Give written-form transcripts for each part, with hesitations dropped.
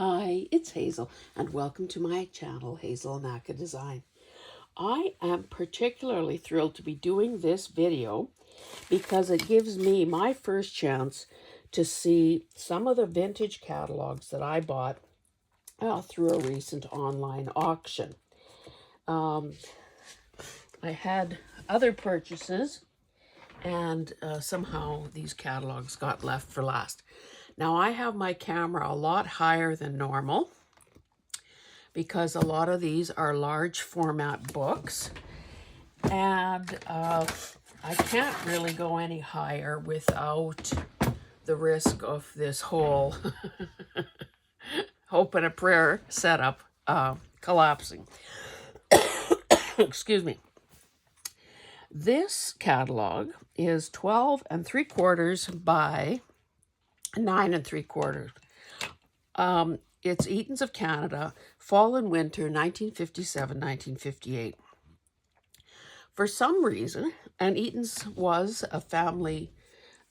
Hi, it's Hazel, and welcome to my channel, Hazel Naka Design. I am particularly thrilled to be doing this video because it gives me my first chance to see some of the vintage catalogs that I bought through a recent online auction. I had other purchases, and somehow these catalogs got left for last. Now, I have my camera a lot higher than normal because a lot of these are large format books, and I can't really go any higher without the risk of this whole hope and a prayer setup collapsing. Excuse me. This catalog is 12 3/4 by 9 3/4. It's Eaton's of Canada, Fall and Winter, 1957-1958. For some reason, and Eaton's was a family,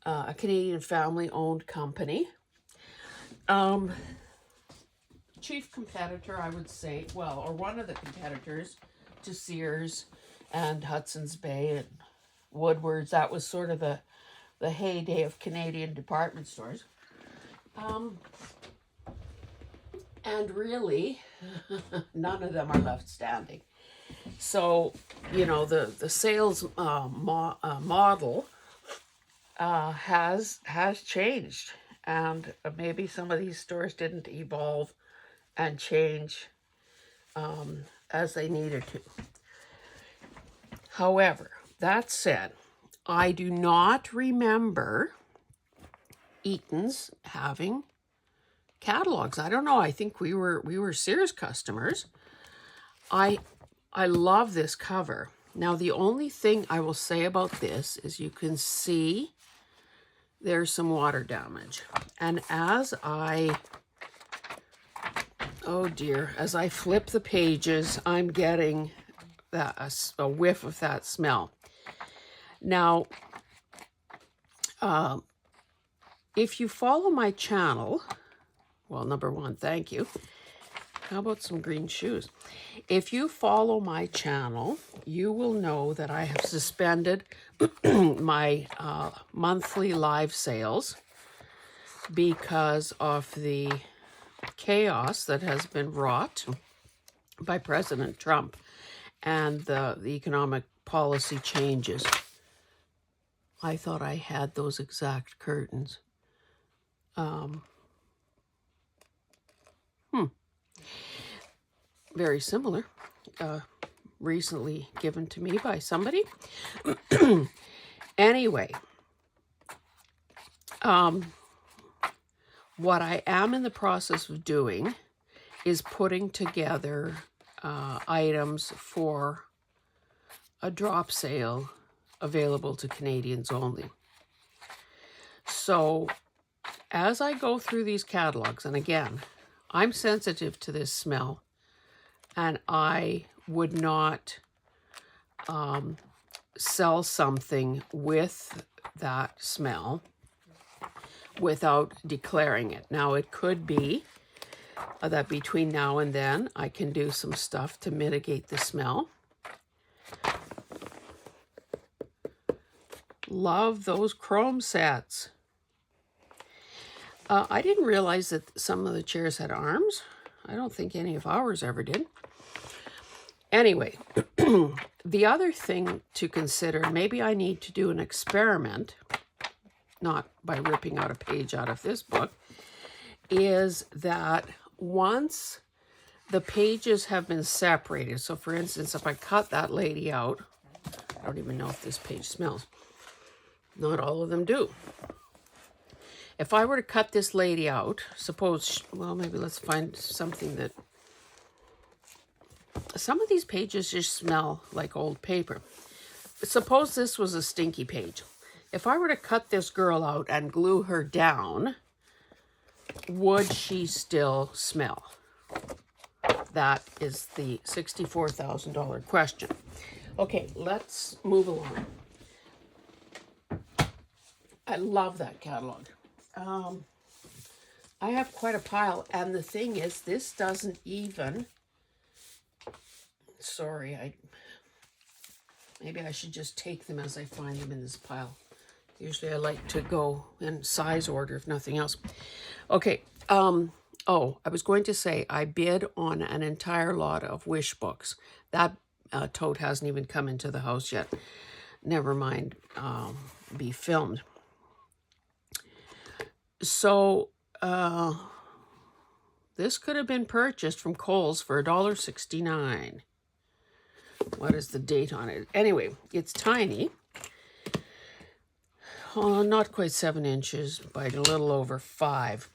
a Canadian family-owned company. Chief competitor, I would say, well, or one of the competitors to Sears and Hudson's Bay and Woodward's. That was sort of the heyday of Canadian department stores. And really, none of them are left standing. So, you know, the sales model has changed, and maybe some of these stores didn't evolve and change as they needed to. However, that said, I do not remember Eaton's having catalogs. I don't know. I think we were Sears customers. I love this cover. Now, the only thing I will say about this is you can see there's some water damage. And as I flip the pages, I'm getting a whiff of that smell. Now, if you follow my channel, well, number one, thank you. How about some green shoes? If you follow my channel, you will know that I have suspended my monthly live sales because of the chaos that has been wrought by President Trump and the economic policy changes. I thought I had those exact curtains. Very similar, recently given to me by somebody. Anyway, what I am in the process of doing is putting together items for a drop sale available to Canadians only. So as I go through these catalogs, and again, I'm sensitive to this smell, and I would not sell something with that smell without declaring it. Now, it could be that between now and then I can do some stuff to mitigate the smell. Love those chrome sets. I didn't realize that some of the chairs had arms. I don't think any of ours ever did. Anyway, the other thing to consider, maybe I need to do an experiment, not by ripping out a page out of this book, is that once the pages have been separated, so for instance, if I cut that lady out, I don't even know if this page smells. Not all of them do. If I were to cut this lady out, suppose, well, maybe let's find something that, some of these pages just smell like old paper. Suppose this was a stinky page. If I were to cut this girl out and glue her down, would she still smell? That is the $64,000 question. Okay, let's move along. I love that catalog. I have quite a pile, and the thing is, this doesn't even, sorry, maybe I should just take them as I find them in this pile. Usually I like to go in size order, if nothing else. Okay, oh, I was going to say, I bid on an entire lot of wish books. That tote hasn't even come into the house yet. Never mind, be filmed. So, this could have been purchased from Kohl's for $1.69. What is the date on it? Anyway, it's tiny. Oh, not quite 7 inches, but a little over 5.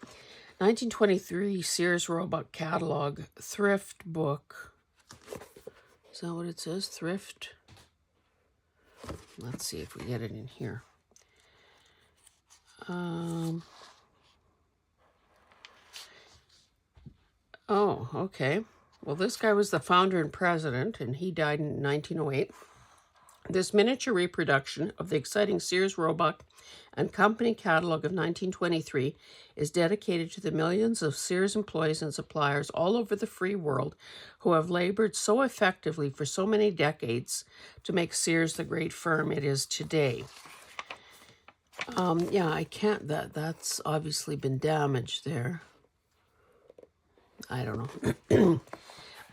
1923 Sears Roebuck Catalog thrift book. Is that what it says? Thrift? Let's see if we get it in here. Oh, okay. Well, this guy was the founder and president, and he died in 1908. This miniature reproduction of the exciting Sears Roebuck and Company catalog of 1923 is dedicated to the millions of Sears employees and suppliers all over the free world who have labored so effectively for so many decades to make Sears the great firm it is today. Yeah, I can't, that's obviously been damaged there. I don't know.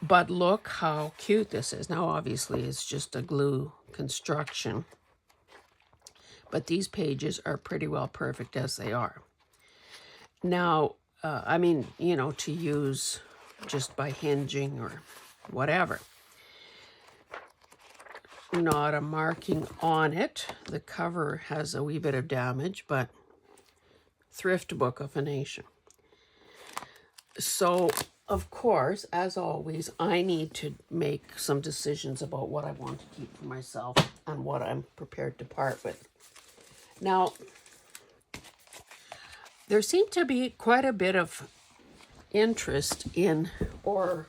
But look how cute this is. Now, obviously, it's just a glue construction. But these pages are pretty well perfect as they are. Now, I mean, you know, to use just by hinging or whatever. Not a marking on it. The cover has a wee bit of damage, but thrift book of a nation. So, of course, as always, I need to make some decisions about what I want to keep for myself and what I'm prepared to part with. Now, there seemed to be quite a bit of interest in, or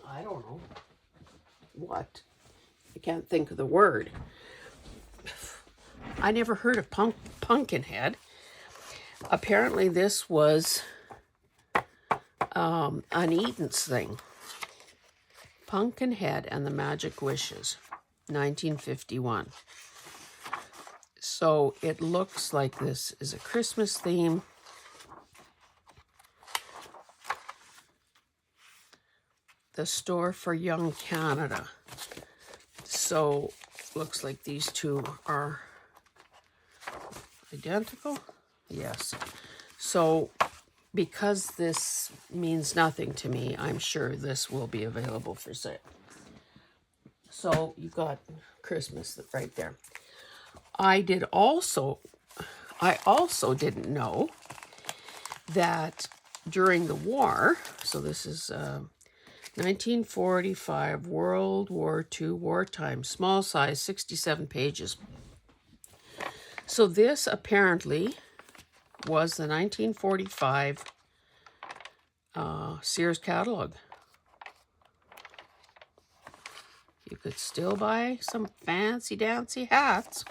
I don't know what, I can't think of the word. I never heard of Pumpkinhead. Apparently this was an Eaton's thing. Pumpkinhead and the Magic Wishes, 1951. So it looks like this is a Christmas theme. The store for young Canada. So looks like these two are identical. Yes. So because this means nothing to me, I'm sure this will be available for sale. So you got Christmas right there. I also didn't know that during the war, so this is 1945, World War II, wartime, small size, 67 pages. So this apparently was the 1945 Sears catalog. You could still buy some fancy dancy hats.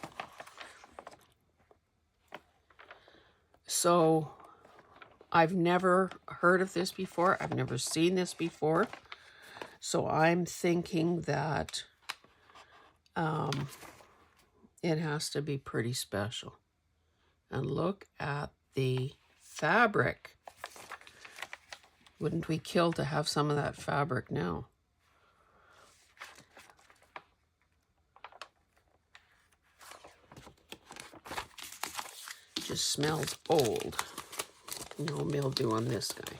So I've never heard of this before. I've never seen this before. So I'm thinking that it has to be pretty special. And look at the fabric. Wouldn't we kill to have some of that fabric now? Just smells old. No mildew on this guy.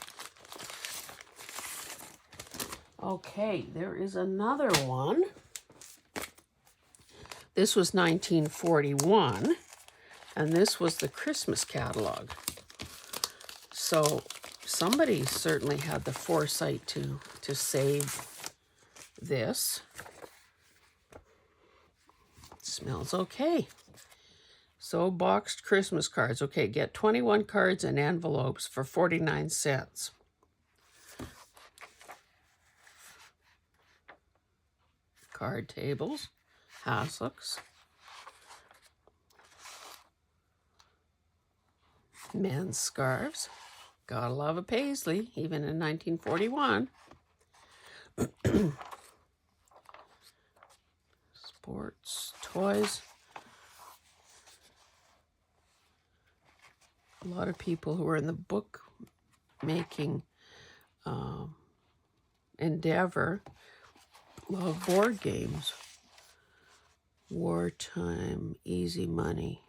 Okay, there is another one. This was 1941, and this was the Christmas catalog. So somebody certainly had the foresight to save this. It smells okay. So boxed Christmas cards. Okay, get 21 cards and envelopes for 49 cents. Card tables, hassocks, men's scarves. Gotta love a paisley, even in 1941. Sports, toys. A lot of people who are in the book making endeavor love board games. Wartime, Easy Money,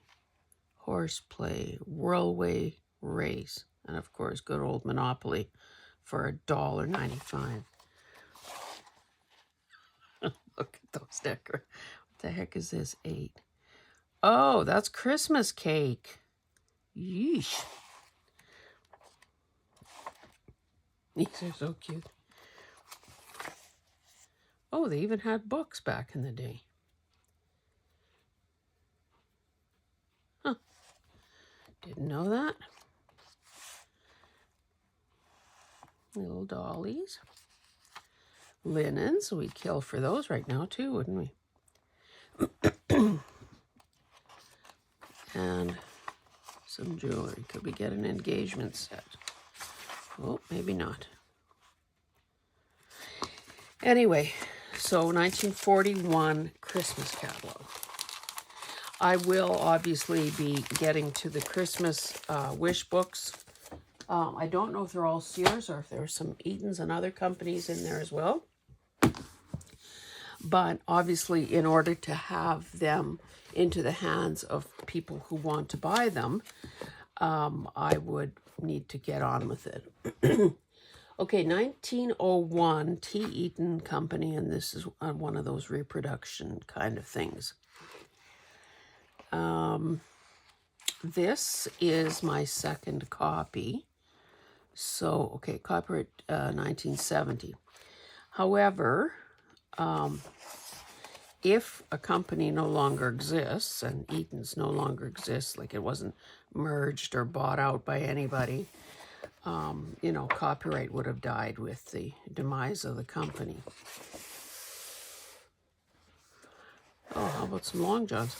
Horseplay, Whirlaway Race, and of course good old Monopoly for $1.95. Look at those decorations. What the heck is this? 8. Oh, that's Christmas cake. Yeesh. These are so cute. Oh, they even had books back in the day. Huh. Didn't know that. Little dollies. Linens. We'd kill for those right now too, wouldn't we? And some jewelry. Could we get an engagement set? Oh, maybe not. Anyway, so 1941 Christmas catalog. I will obviously be getting to the Christmas wish books. I don't know if they're all Sears or if there's some Eatons and other companies in there as well. But obviously, in order to have them into the hands of people who want to buy them, I would need to get on with it. Okay, 1901 T. Eaton Company, and this is one of those reproduction kind of things. This is my second copy. So, okay, copyright 1970. However, if a company no longer exists, and Eaton's no longer exists, like it wasn't merged or bought out by anybody, you know, copyright would have died with the demise of the company. Oh, how about some long johns?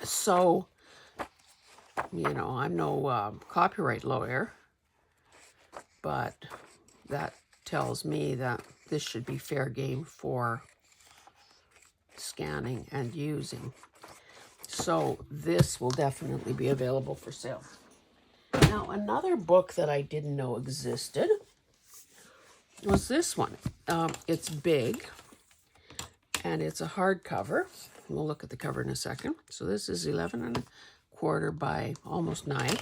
So, you know, I'm no copyright lawyer, but that tells me that this should be fair game for scanning and using. So this will definitely be available for sale. Now, another book that I didn't know existed was this one. It's big, and it's a hardcover. We'll look at the cover in a second. So this is 11¼ by almost 9.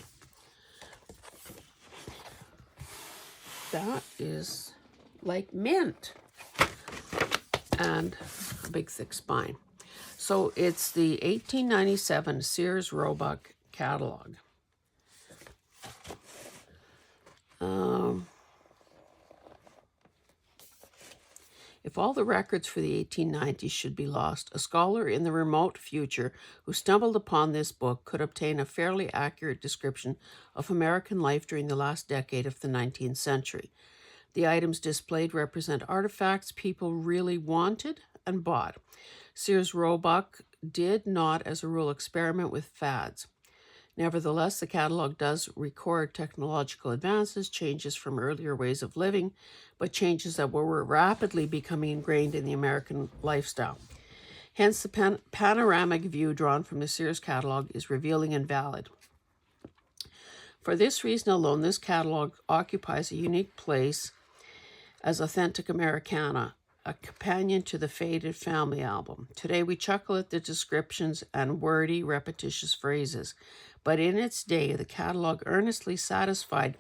That is like mint, and a big thick spine. So it's the 1897 Sears Roebuck Catalogue. If all the records for the 1890s should be lost, a scholar in the remote future who stumbled upon this book could obtain a fairly accurate description of American life during the last decade of the 19th century. The items displayed represent artifacts people really wanted and bought. Sears Roebuck did not, as a rule, experiment with fads. Nevertheless, the catalog does record technological advances, changes from earlier ways of living, but changes that were rapidly becoming ingrained in the American lifestyle. Hence, the panoramic view drawn from the Sears catalog is revealing and valid. For this reason alone, this catalog occupies a unique place as authentic Americana, a companion to the Faded Family album. Today we chuckle at the descriptions and wordy, repetitious phrases, but in its day, the catalog earnestly satisfied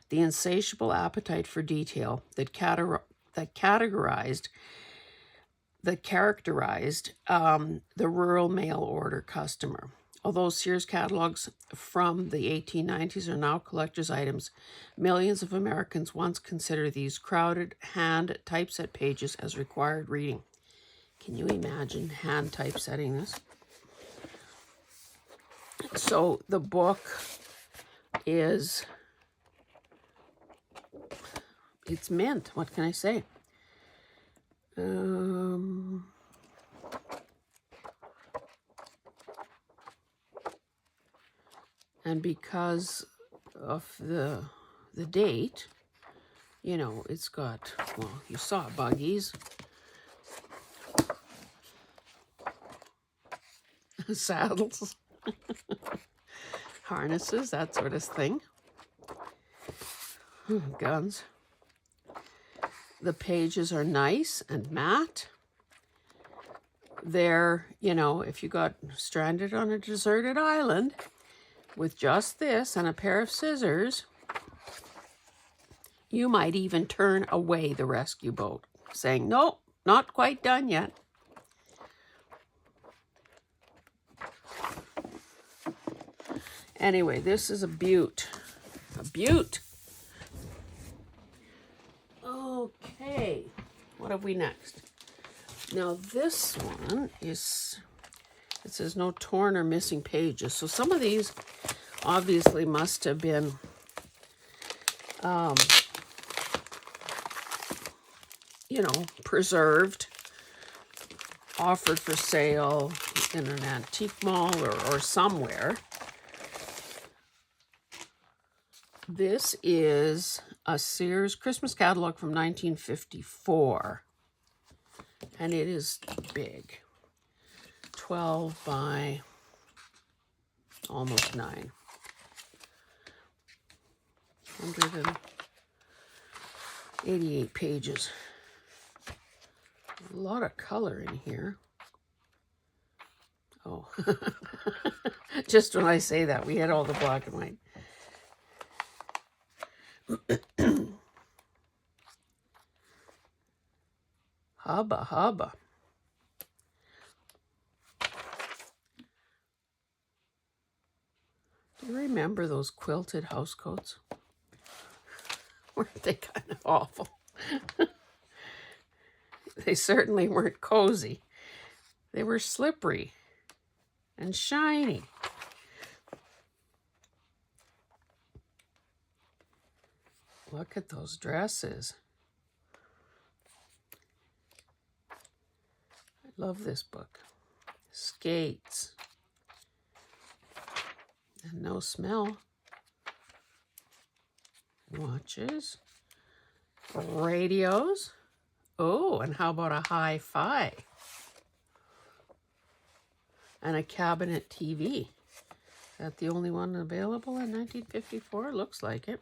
the insatiable appetite for detail that characterized the rural mail order customer. Although Sears catalogs from the 1890s are now collector's items, millions of Americans once considered these crowded hand typeset pages as required reading. Can you imagine hand typesetting this? So the book is, it's mint. What can I say? And because of the date. You know, it's got, well, you saw buggies, saddles, harnesses, that sort of thing. Guns. The pages are nice and matte. They're, you know, if you got stranded on a deserted island with just this and a pair of scissors, you might even turn away the rescue boat, saying, "Nope, not quite done yet." Anyway, this is a beaut. A beaut. Okay, what have we next? Now this one is, it says no torn or missing pages. So some of these obviously must have been you know, preserved, offered for sale in an antique mall or somewhere. This is a Sears Christmas catalog from 1954. And it is big. 12 by almost 9. 188 pages. A lot of color in here. Oh, just when I say that, we had all the black and white. Hubba, hubba. Do you remember those quilted house coats? Weren't they kind of awful? They certainly weren't cozy. They were slippery and shiny. Look at those dresses. I love this book. Skates. And no smell. Watches. Radios. Oh, and how about a hi-fi? And a cabinet TV. Is that the only one available in 1954? Looks like it.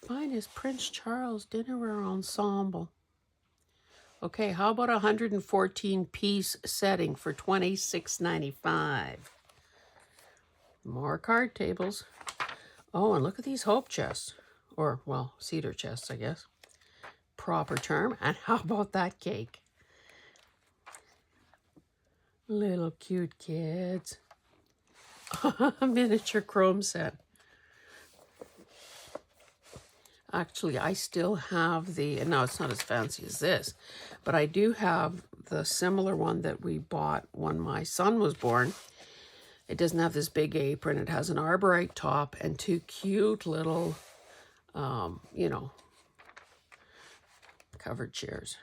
Finest Prince Charles Dinnerware Ensemble. Okay, how about a 114-piece setting for $26.95? More card tables. Oh, and look at these hope chests. Or, well, cedar chests, I guess. Proper term. And how about that cake? Little cute kids. A miniature chrome set. Actually, I still have the, no, it's not as fancy as this, but I do have the similar one that we bought when my son was born. It doesn't have this big apron. It has an arborite top and two cute little, you know, covered chairs.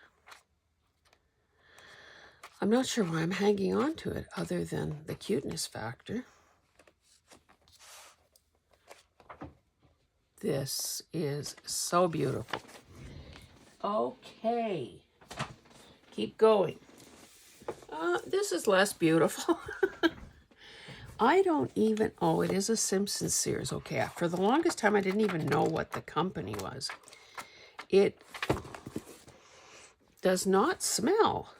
I'm not sure why I'm hanging on to it other than the cuteness factor. This is so beautiful. Okay. Keep going. This is less beautiful. I don't even, oh, it is a Simpson Sears. Okay, for the longest time, I didn't even know what the company was. It does not smell,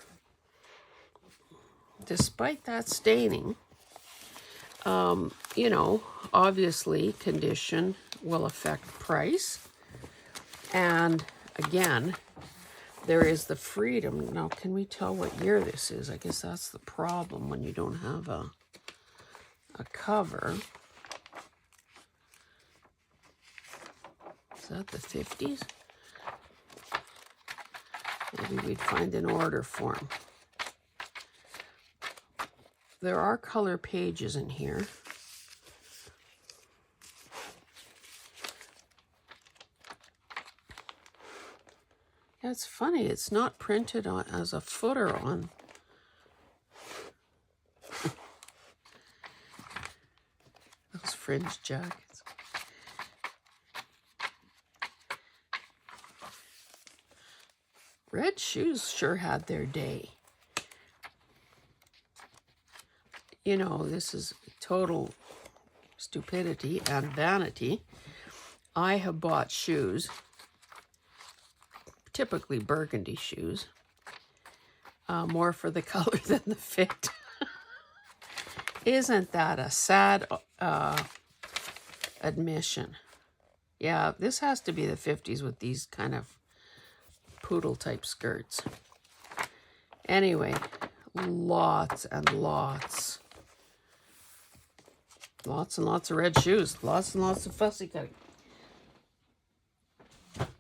despite that staining. You know, obviously, condition will affect price. And again, there is the freedom. Now, can we tell what year this is? I guess that's the problem when you don't have a cover. Is that the 50s? Maybe we'd find an order form. There are color pages in here. Yeah, it's funny. It's not printed on as a footer on. fringe jackets. Red shoes sure had their day. You know, this is total stupidity and vanity. I have bought shoes, typically burgundy shoes, more for the color than the fit. Isn't that a sad admission? Yeah, this has to be the 50s with these kind of poodle type skirts. Anyway, lots and lots and lots of red shoes, lots and lots of fussy cutting.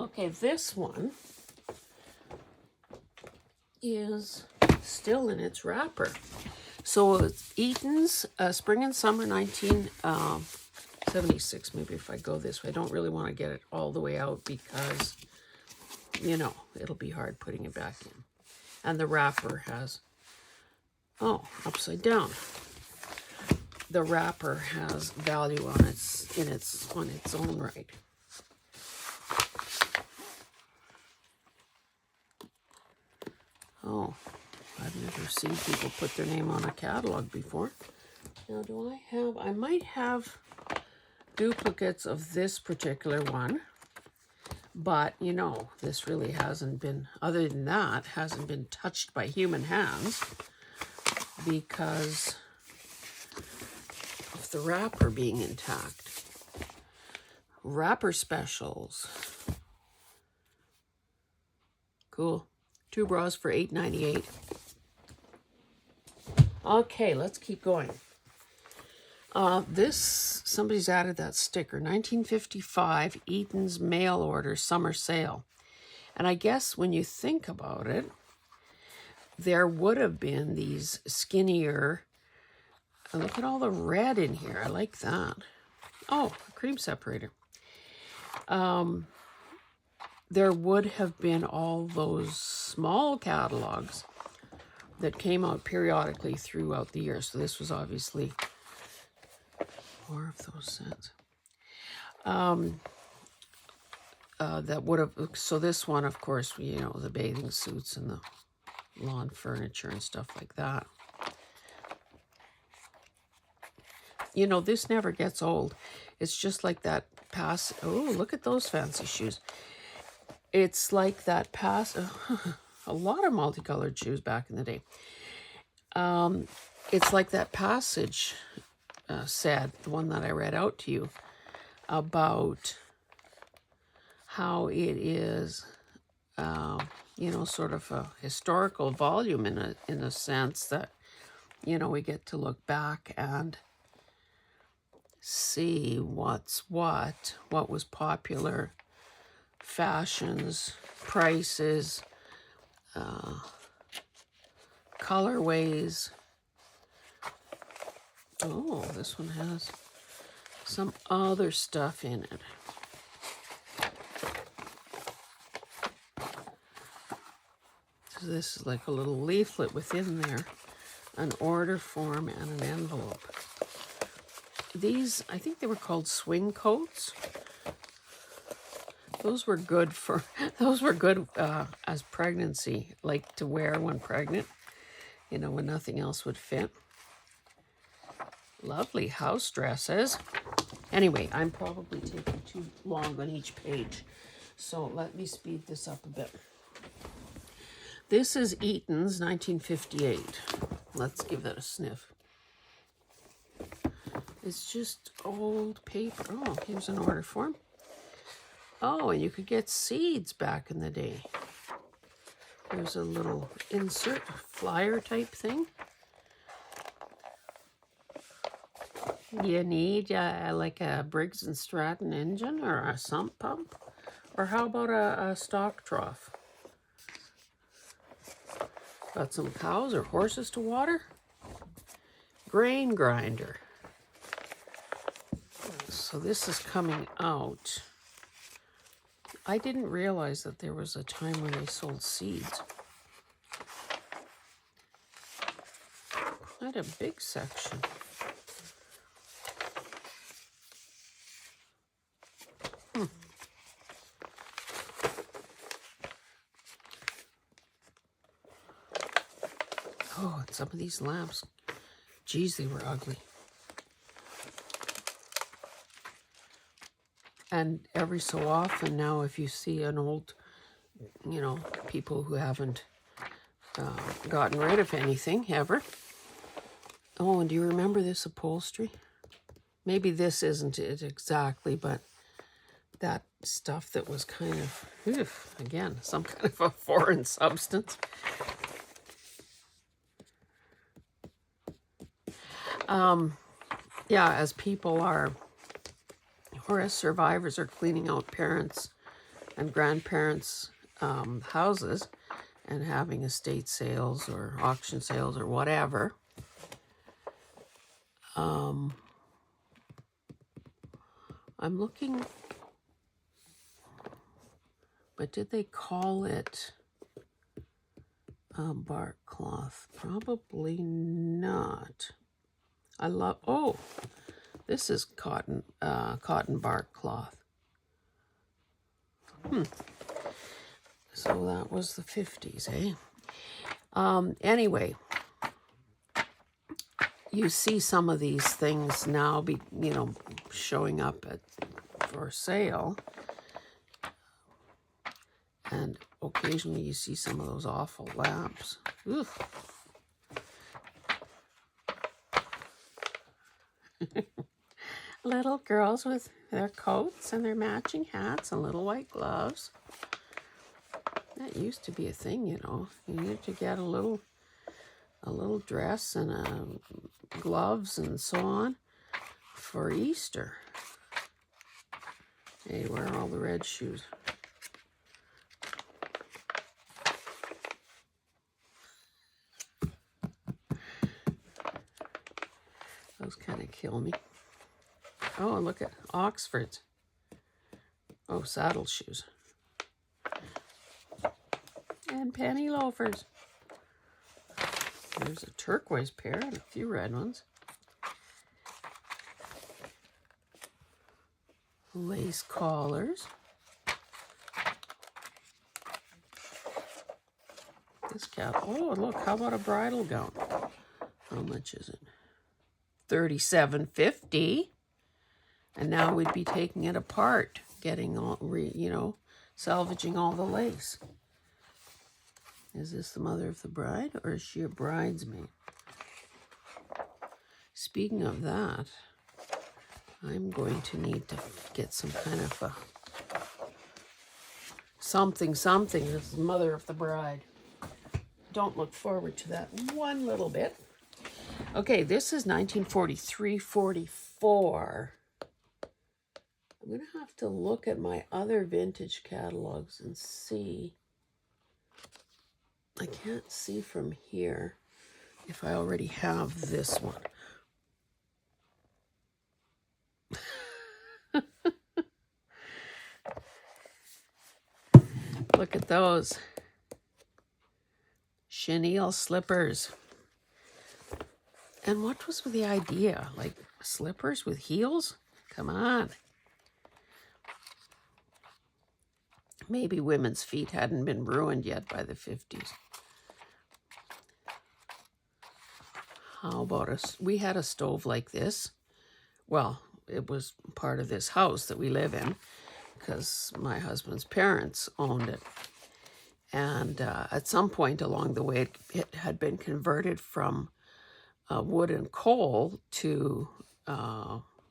Okay, this one is still in its wrapper. So it's Eaton's Spring and Summer 1976. Maybe if I go this way, I don't really want to get it all the way out because, you know, it'll be hard putting it back in. And the wrapper has, oh, upside down. The wrapper has value on its own right. Oh, I've never seen people put their name on a catalog before. Now, I might have duplicates of this particular one, but you know, this really hasn't been, other than that, hasn't been touched by human hands because of the wrapper being intact. Wrapper specials. Cool. 2 bras for $8.98. Okay, let's keep going. Somebody's added that sticker, 1955 Eaton's mail order summer sale. And I guess when you think about it, there would have been these skinnier, look at all the red in here. I like that. Oh, a cream separator. There would have been all those small catalogs that came out periodically throughout the year. So this was obviously more of those sets. That would have, so this one, of course, you know, the bathing suits and the lawn furniture and stuff like that. You know, this never gets old. It's just like that oh, look at those fancy shoes. It's like that a lot of multicolored shoes back in the day. It's like that passage said, the one that I read out to you, about how it is, you know, sort of a historical volume in a sense that, you know, we get to look back and see what was popular, fashions, prices, colorways. Oh, this one has some other stuff in it. So this is like a little leaflet within there, an order form and an envelope. These, I think they were called swing coats. Those were good as pregnancy, like to wear when pregnant, you know, when nothing else would fit. Lovely house dresses. Anyway, I'm probably taking too long on each page, so let me speed this up a bit. This is Eaton's 1958. Let's give that a sniff. It's just old paper. Oh, here's an order form. Oh, and you could get seeds back in the day. There's a little insert flyer type thing. You need like a Briggs & Stratton engine or a sump pump? Or how about a stock trough? Got some cows or horses to water? Grain grinder. So this is coming out. I didn't realize that there was a time when they sold seeds. Quite a big section. Oh, and some of these lamps, geez, they were ugly. And every so often now, if you see an old, you know, people who haven't gotten rid of anything ever. Oh, and do you remember this upholstery? Maybe this isn't it exactly, but that stuff that was kind of, again, some kind of a foreign substance. Yeah, as people are, or as survivors are cleaning out parents' and grandparents' houses and having estate sales or auction sales or whatever, I'm looking, but did they call it bark cloth? Probably not. I love, oh, this is cotton bark cloth. So that was the 50s, eh? Anyway, you see some of these things now showing up for sale. And occasionally you see some of those awful lamps. Oof. Little girls with their coats and their matching hats and little white gloves. That used to be a thing, you know. You needed to get a little dress and gloves and so on for Easter. Hey, where are all the red shoes? Those kind of kill me. Oh, look at Oxfords. Oh, saddle shoes. And penny loafers. There's a turquoise pair and a few red ones. Lace collars. This cap. Oh, look, how about a bridal gown? How much is it? $37.50. And now we'd be taking it apart, getting all, salvaging all the lace. Is this the mother of the bride, or is she a bridesmaid? Speaking of that, I'm going to need to get some kind of a something as mother of the bride. Don't look forward to that one little bit. Okay, this is 1943-44. I'm going to have to look at my other vintage catalogs and see. I can't see from here if I already have this one. Look at those. Chenille slippers. And what was with the idea? Like slippers with heels? Come on. Maybe women's feet hadn't been ruined yet by the 50s. How about us? We had a stove like this. Well, it was part of this house that we live in because my husband's parents owned it. And at some point along the way, it had been converted from wood and coal to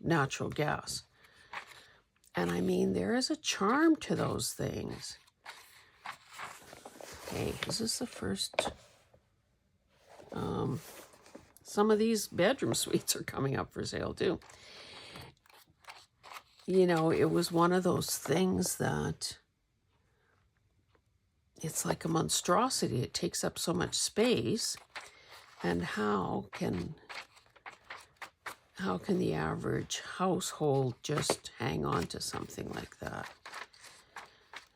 natural gas. And I mean, there is a charm to those things. Okay, is this the first? Some of these bedroom suites are coming up for sale too. You know, it was one of those things that it's like a monstrosity. It takes up so much space. And how can the average household just hang on to something like that?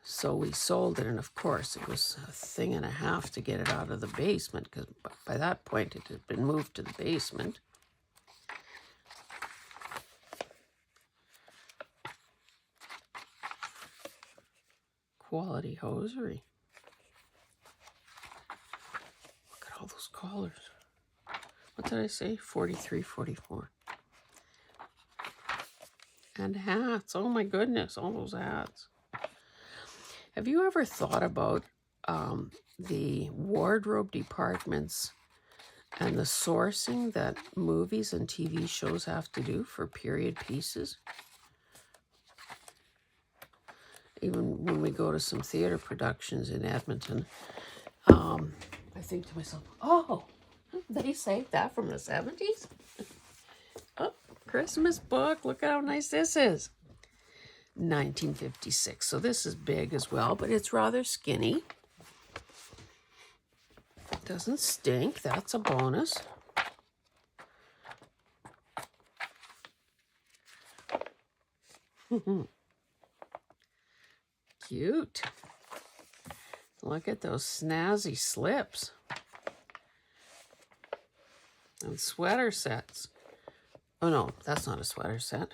So we sold it, and of course it was a thing and a half to get it out of the basement, because by that point it had been moved to the basement. Quality hosiery. Look at all those What did I say? 43, 44. And hats. Oh my goodness, all those hats. Have you ever thought about the wardrobe departments and the sourcing that movies and TV shows have to do for period pieces? Even when we go to some theater productions in Edmonton, I think to myself, oh, they saved that from the 70s? Oh, Christmas book. Look at how nice this is. 1956. So this is big as well, but it's rather skinny. Doesn't stink. That's a bonus. Cute. Look at those snazzy slips. And sweater sets. Oh no, that's not a sweater set.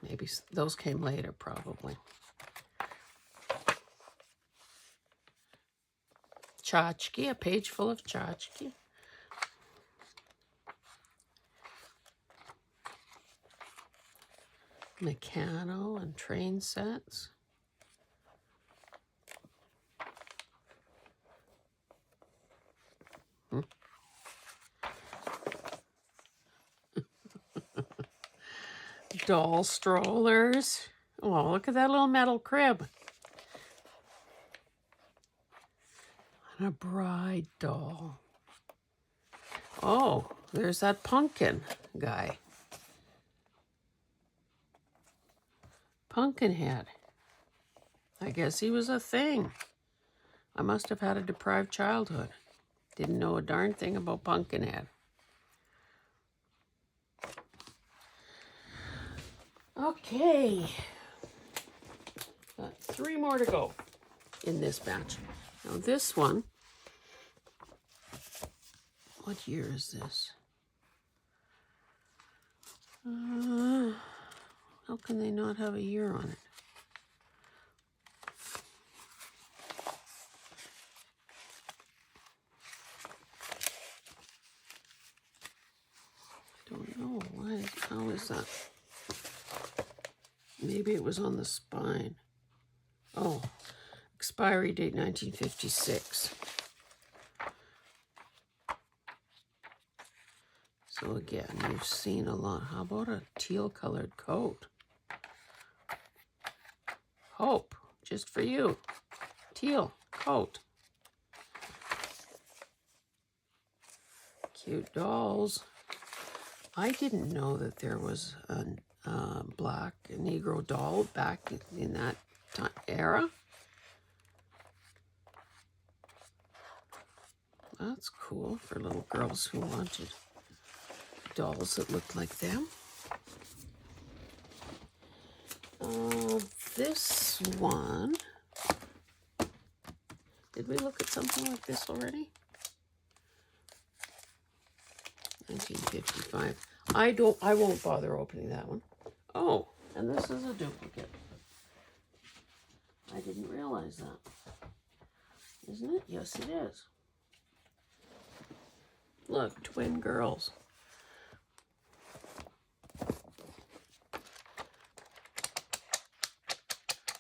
Maybe those came later, probably. Tchotchke, a page full of tchotchke. Meccano and train sets. Doll strollers. Oh, look at that little metal crib. And a bride doll. Oh, there's that pumpkin guy. Pumpkinhead. I guess he was a thing. I must have had a deprived childhood. Didn't know a darn thing about Pumpkinhead. Okay. Got 3 more to go in this batch. Now this one, what year is this? How can they not have a year on it? I don't know. How is that? Maybe it was on the spine. Oh, expiry date 1956. So again, you've seen a lot. How about a teal colored coat? Hope, just for you. Teal coat. Cute dolls. I didn't know that there was a black Negro doll back in that era. That's cool for little girls who wanted dolls that looked like them. This one, did we look at something like this already? 1955. I won't bother opening that one. Oh, and this is a duplicate. I didn't realize that. Isn't it? Yes, it is. Look, twin girls.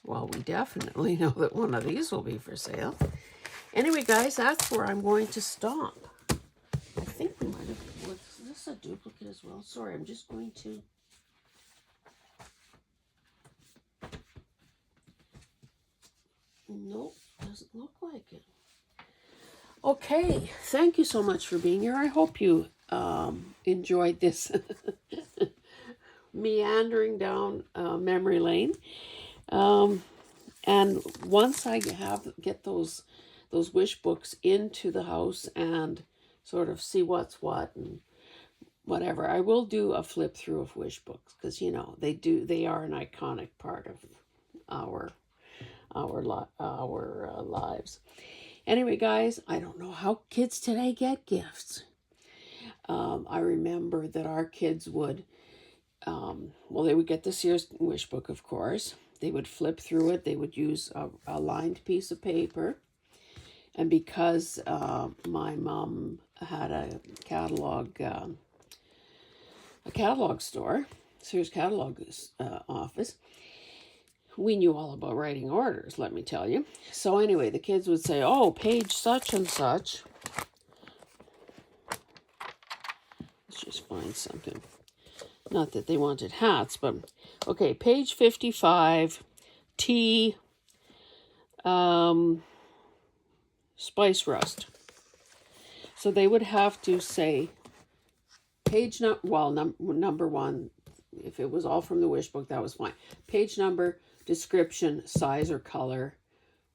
Well, we definitely know that one of these will be for sale. Anyway, guys, that's where I'm going to stop. I think we might have... Was this a duplicate as well? Sorry, I'm just going to... Nope, doesn't look like it. Okay, thank you so much for being here. I hope you enjoyed this meandering down memory lane. And once I get those wish books into the house and sort of see what's what and whatever, I will do a flip through of wish books, because you know they are an iconic part of our lives. Anyway, guys, I don't know how kids today get gifts. I remember that our kids would, well, they would get the Sears wish book, of course. They would flip through it. They would use a lined piece of paper. And because my mom had a catalog store, Sears Catalogues office, we knew all about writing orders, let me tell you. So anyway, the kids would say, oh, page such and such. Let's just find something. Not that they wanted hats, but okay, page 55, tea, spice rust. So they would have to say page number one. If it was all from the wish book, that was fine. Page number, description, size or color,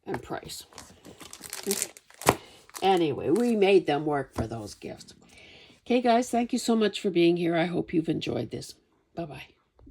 and price. Anyway, we made them work for those gifts. Okay, guys, thank you so much for being here. I hope you've enjoyed this. Bye-bye.